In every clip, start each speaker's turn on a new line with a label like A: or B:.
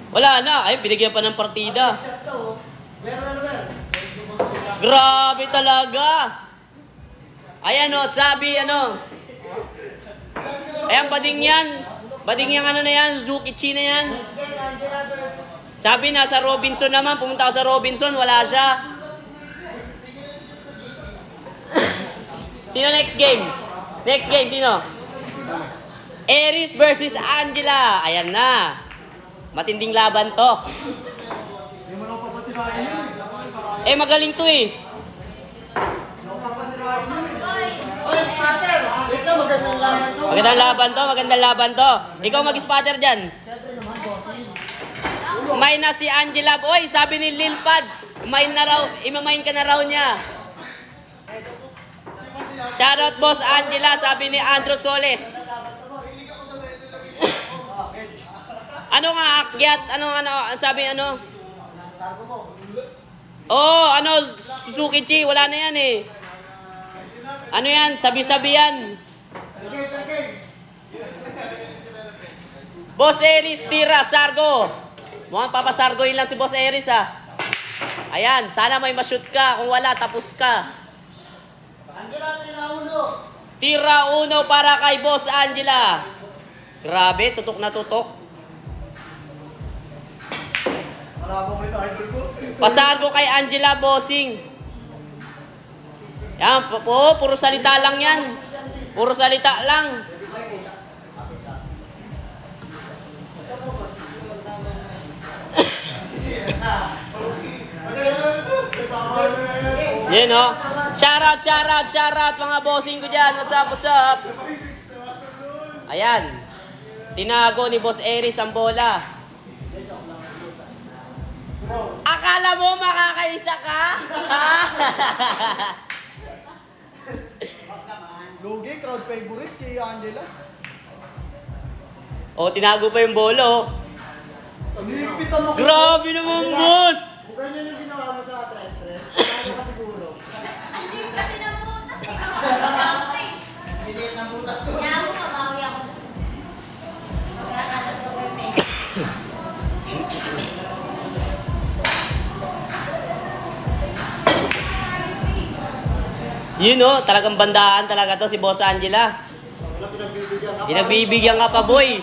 A: Wala na. Ay, binigyan pa ng partida. Grabe talaga. Ayan o, sabi ano. Ayan, bading yan. Bading yung ano na yan, Zukichi na yan. Sabi na sa Robinson naman, pumunta ako sa Robinson, wala siya. Sino next game? Next game, sino? Aries versus Angela. Ayan na. Matinding laban to. Eh, magaling to eh. Magandang laban to. Ikaw mag-spotter dyan. May na si Angela. Oy, sabi ni Lil Pads, imamain ka na raw niya. Shoutout boss Angela, sabi ni Andrew Soles. Ano nga akyat? Ano, sabi ano? Oh, ano, Suzuki-chi, wala na yan eh. Ano yan? Sabi-sabi yan. Boss Aries, tira, Sargo. Mukhang papasargoin lang si Boss Aries ha. Ayan, sana may ma-shoot ka. Kung wala, tapos ka. Tira uno para kay Boss Angela. Grabe, tutok na tutok. Pasargo kay Angela, bossing. Yan, puro salita lang yan. Puro salita lang. Yan o. Shoutout mga bossing ko dyan. What's up? Ayan. Tinago ni Boss Aries ang bola. Akala mo makakaisa ka?
B: Lugi, crowd favorite si Angela.
A: O, tinago pa yung bolo. Grabe naman, boss!
C: Bukan yun yung ginawa mo sa tres-tres. Tinago ka siguro.
D: Hindi kasi nabutas. Ikaw
C: Biliit ng butas ko.
D: kaya mo, mabawi ako. Magkakalat ko yung pera.
A: Yun o, talagang bandaan talaga to si Boss Angela. Pinagbibigyan ka pa, boy.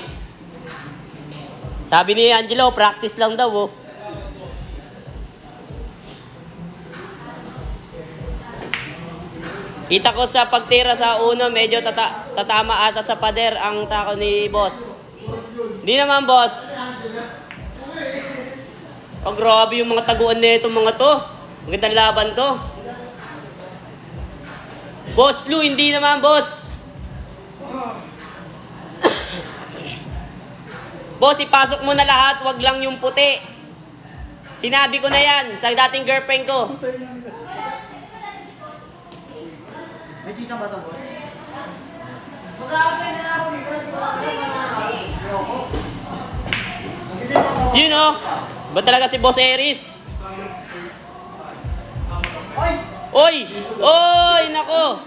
A: Sabi ni Angelo, practice lang daw oh. Kita ko sa pagtira sa uno, medyo tatama ata sa pader ang tako ni Boss. Hindi naman, Boss. Oh, grabe yung mga taguan nito mga to. Magandang laban to. Boss Lou, hindi naman, Boss. Boss, ipasok mo na lahat, wag lang yung puti. Sinabi ko na yan sa dating girlfriend ko.
B: May chisang ba ito, boss?
A: You know, ba talaga si Boss Aries? Oy, nako.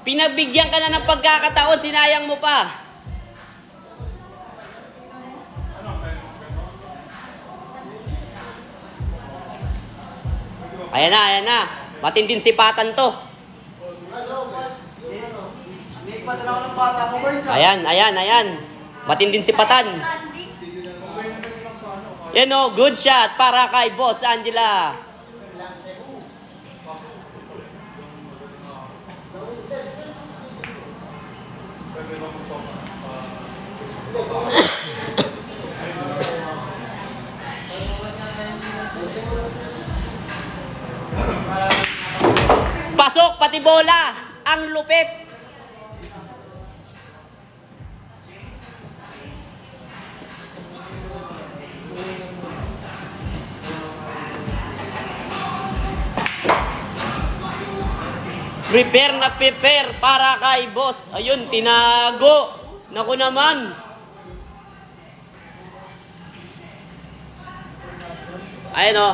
A: Pinagbigyan ka na ng pagkakataon, sinayang mo pa. Ayan na. Matinding sipatan to. Ayan. Matinding sipatan. Yan o, good shot para kay Boss Angela. Pasok, pati bola. Ang lupit. Prepare para kay Boss. Ayun, tinago. Naku naman. Ayun o.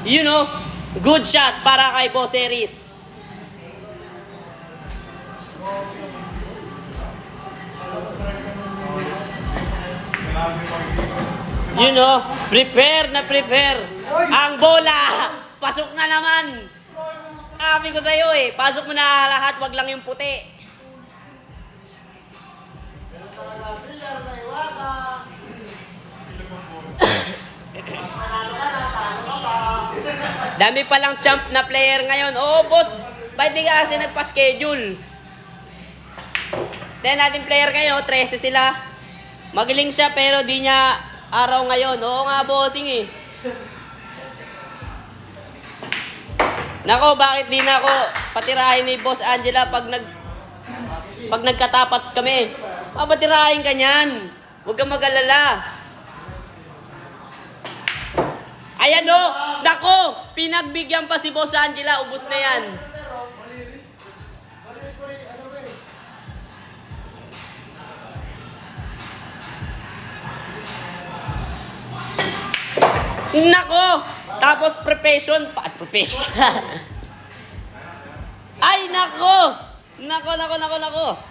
A: You know, good shot para kay Boss Aries. You know, prepare na prepare. Ang bola! Pasok na naman! Sabi ko sa'yo eh, pasok mo na lahat, wag lang yung puti. Dami palang champ na player ngayon. Oo, boss. Bakit di ka kasi nagpa-schedule? Then natin player ngayon, 13 sila. Magaling siya pero di niya araw ngayon. Oo nga, bossing eh. Nako, bakit di na ako patirahin ni Boss Angela pag nagkatapat kami? Papatirahin ka niyan. Huwag kang mag-alala. Ayan o! Nako! Pinagbigyan pa si Boss Angela. Ubus na yan. Nako! Tapos preparation. Preparation. Ay, nako! Nako.